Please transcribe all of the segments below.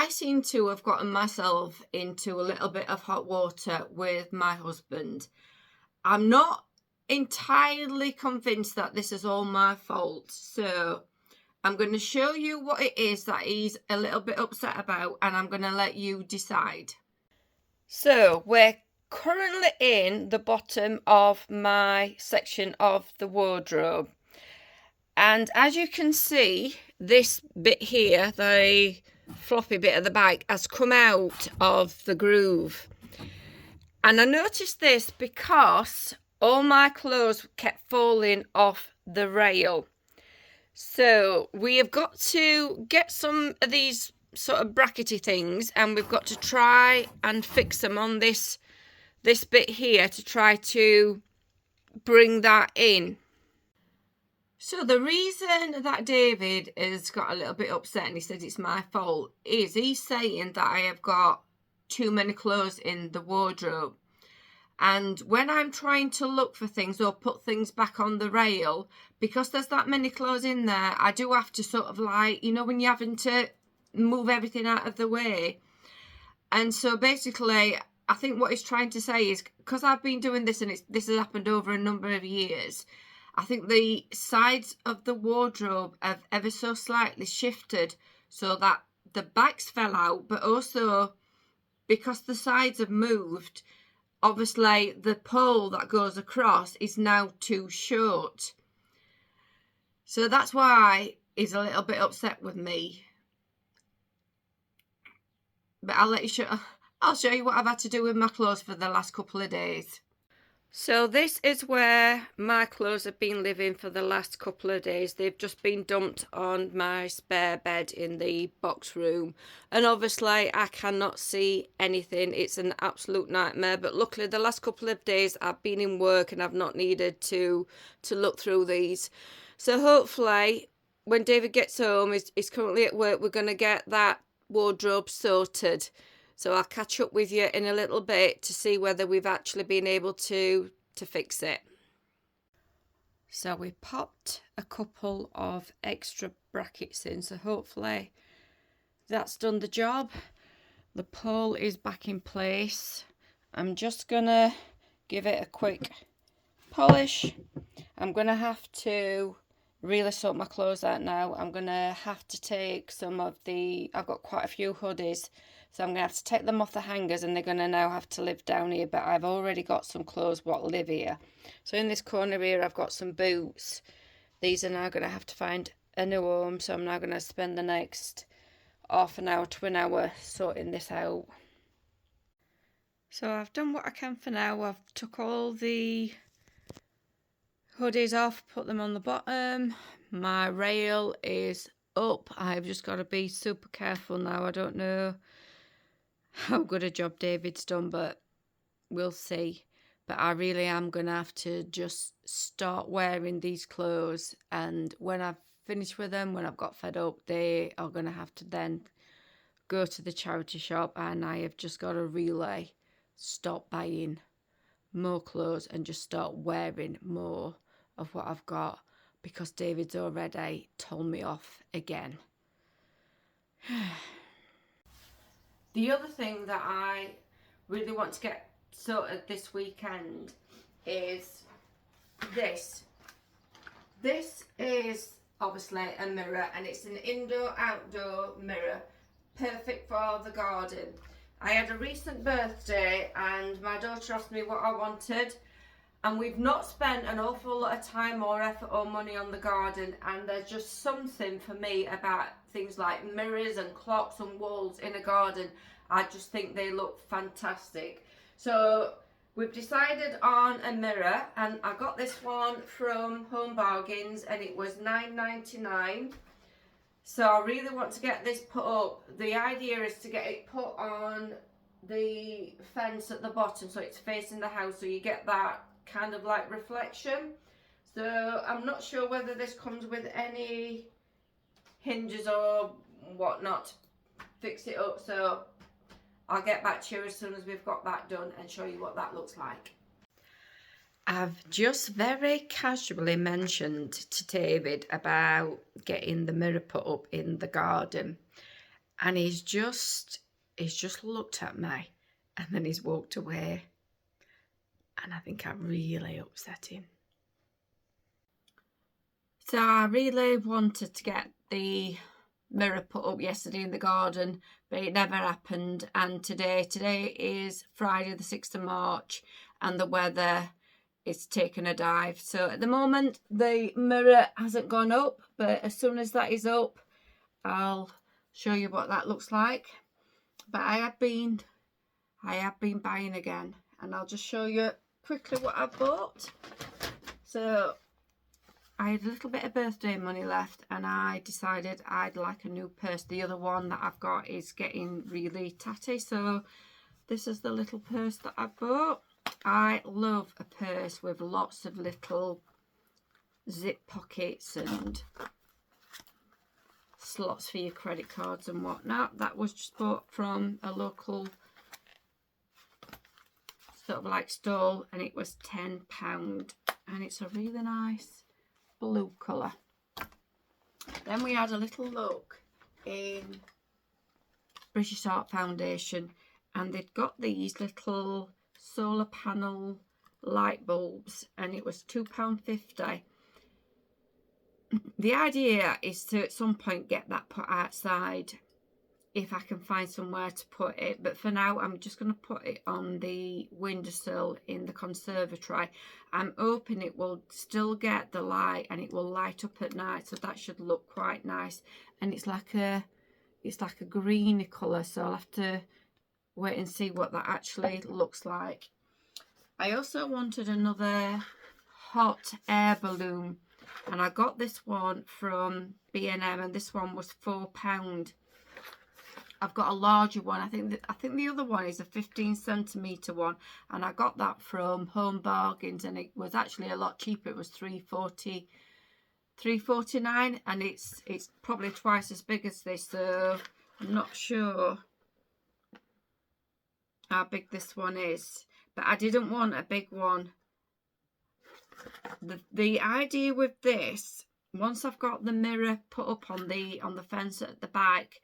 I seem to have gotten myself into a little bit of hot water with my husband. I'm not entirely convinced that this is all my fault, so I'm going to show you what it is that he's a little bit upset about, and I'm going to let you decide. So we're currently in the bottom of my section of the wardrobe, and as you can see, this bit here, the floppy bit of the bag, has come out of the groove. And I noticed this because all my clothes kept falling off the rail. So we have got to get some of these sort of brackety things, and we've got to try and fix them on this bit here to try to bring that in. So the reason that David has got a little bit upset and he said it's my fault is he's saying that I have got too many clothes in the wardrobe. And when I'm trying to look for things or put things back on the rail, because there's that many clothes in there, I do have to sort of like, you know, when you're having to move everything out of the way. And so basically, I think what he's trying to say is, because I've been doing this and this has happened over a number of years, I think the sides of the wardrobe have ever so slightly shifted so that the backs fell out, but also because the sides have moved, obviously the pole that goes across is now too short. So that's why he's a little bit upset with me. But I'll show you what I've had to do with my clothes for the last couple of days. So this is where my clothes have been living for the last couple of days. They've just been dumped on my spare bed in the box room. And obviously I cannot see anything. It's an absolute nightmare. But luckily the last couple of days I've been in work and I've not needed to look through these. So hopefully when David gets home, he's currently at work, we're going to get that wardrobe sorted. So I'll catch up with you in a little bit to see whether we've actually been able to fix it. So we popped a couple of extra brackets in, so hopefully that's done the job. The pole is back in place. I'm just gonna give it a quick polish. I'm gonna have to really sort my clothes out now. I'm gonna have to take some of I've got quite a few hoodies, so I'm going to have to take them off the hangers and they're going to now have to live down here. But I've already got some clothes what live here. So in this corner here, I've got some boots. These are now going to have to find a new home. So I'm now going to spend the next half an hour to an hour sorting this out. So I've done what I can for now. I've took all the hoodies off, put them on the bottom. My rail is up. I've just got to be super careful now. I don't know how good a job David's done, but we'll see. But I really am going to have to just start wearing these clothes, and when I've finished with them, when I've got fed up, they are going to have to then go to the charity shop, and I have just got to really stop buying more clothes and just start wearing more of what I've got, because David's already told me off again. The other thing that I really want to get sorted this weekend is this. This is obviously a mirror, and it's an indoor-outdoor mirror, perfect for the garden. I had a recent birthday and my daughter asked me what I wanted, and we've not spent an awful lot of time or effort or money on the garden, and there's just something for me about things like mirrors and clocks and walls in a garden. I just think they look fantastic. So we've decided on a mirror, and I got this one from Home Bargains and it was $9.99. So I really want to get this put up. The idea is to get it put on the fence at the bottom so it's facing the house, so you get that kind of like reflection. So I'm not sure whether this comes with any hinges or whatnot to fix it up, so I'll get back to you as soon as we've got that done and show you what that looks like. I've just very casually mentioned to David about getting the mirror put up in the garden, and he's just looked at me and then he's walked away, and I think I really upset him. So I really wanted to get the mirror put up yesterday in the garden, but it never happened. And today is Friday the 6th of March, and the weather is taking a dive. So at the moment the mirror hasn't gone up, but as soon as that is up, I'll show you what that looks like. But I have been buying again, and I'll just show you quickly what I bought. So I had a little bit of birthday money left, and I decided I'd like a new purse. The other one that I've got is getting really tatty, so this is the little purse that I bought. I love a purse with lots of little zip pockets and slots for your credit cards and whatnot. That was just bought from a local sort of like stall, and it was £10, and it's a really nice blue colour. Then we had a little look in British Art Foundation, and they'd got these little solar panel light bulbs, and it was £2.50. The idea is to at some point get that put outside if I can find somewhere to put it, but for now I'm just going to put it on the windowsill in the conservatory. I'm hoping it will still get the light and it will light up at night, so that should look quite nice. And it's like a greeny colour, so I'll have to wait and see what that actually looks like. I also wanted another hot air balloon, and I got this one from B&M, and this one was £4. I've got a larger one. I think the other one is a 15cm one, and I got that from Home Bargains, and it was actually a lot cheaper. It was £3.49, and it's probably twice as big as this, so I'm not sure how big this one is, but I didn't want a big one. The idea with this, once I've got the mirror put up on the fence at the back,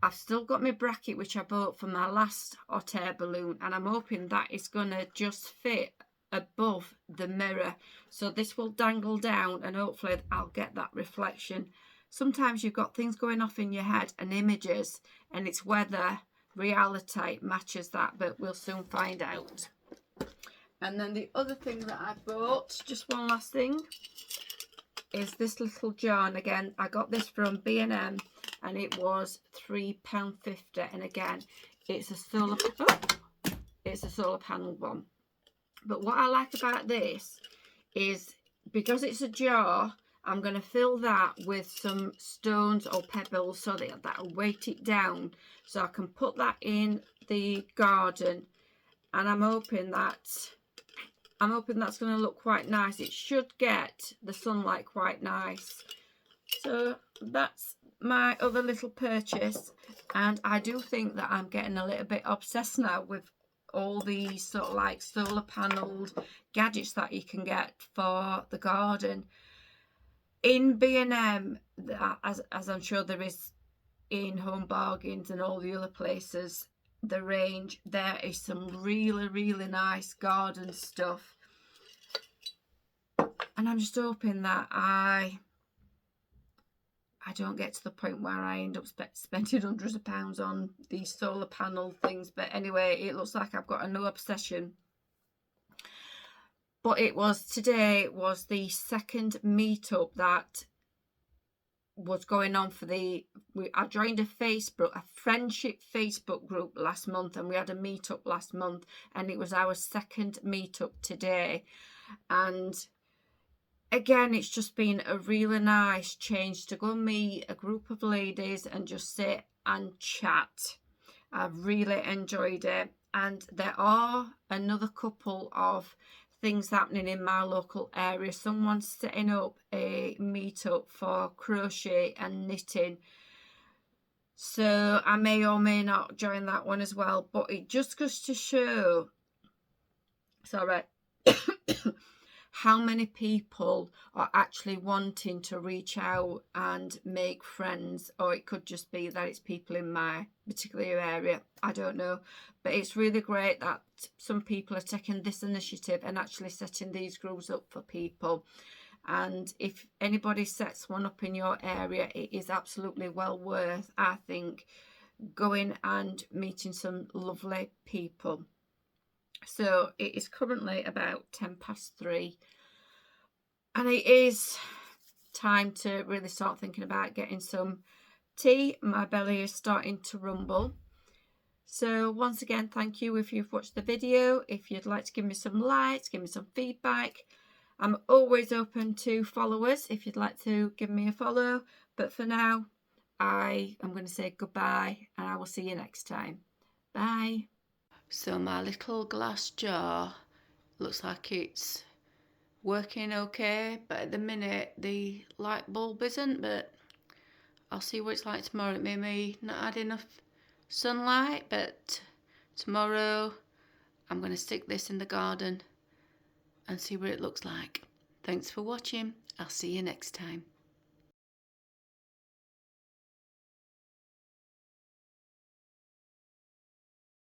I've still got my bracket which I bought for my last hot air balloon, and I'm hoping that it's gonna just fit above the mirror, so this will dangle down and hopefully I'll get that reflection. Sometimes you've got things going off in your head and images, and it's whether reality matches that, but we'll soon find out. And then the other thing that I bought, just one last thing, is this little jar. And again, I got this from B&M, and it was £3.50. And again, it's a solar panel one. But what I like about this is, because it's a jar, I'm going to fill that with some stones or pebbles so that that'll weight it down, so I can put that in the garden. And I'm hoping that's going to look quite nice. It should get the sunlight quite nice. So that's my other little purchase, and I do think that I'm getting a little bit obsessed now with all these sort of like solar panelled gadgets that you can get for the garden. In B&M, as I'm sure there is in Home Bargains and all the other places, the range, there is some really, really nice garden stuff. And I'm just hoping that I don't get to the point where I end up spending hundreds of pounds on these solar panel things. But anyway, it looks like I've got a new obsession. But today was the second meetup that was going on for I joined a friendship Facebook group last month, and we had a meetup last month, and it was our second meetup today. And again, it's just been a really nice change to go and meet a group of ladies and just sit and chat. I've really enjoyed it, and there are another couple of things happening in my local area. Someone's setting up a meetup for crochet and knitting, so I may or may not join that one as well. But it just goes to show, sorry, how many people are actually wanting to reach out and make friends, or it could just be that it's people in my particular area. I don't know, but it's really great that some people are taking this initiative and actually setting these groups up for people. And if anybody sets one up in your area, it is absolutely well worth, I think, going and meeting some lovely people. So it is currently about 3:10, and it is time to really start thinking about getting some tea. My belly is starting to rumble. So once again, thank you if you've watched the video. If you'd like to give me some likes, give me some feedback. I'm always open to followers if you'd like to give me a follow. But for now, I am going to say goodbye, and I will see you next time. Bye. So my little glass jar looks like it's working okay, but at the minute the light bulb isn't, but I'll see what it's like tomorrow. It may be not had enough sunlight, but tomorrow I'm going to stick this in the garden and see what it looks like. Thanks for watching. I'll see you next time.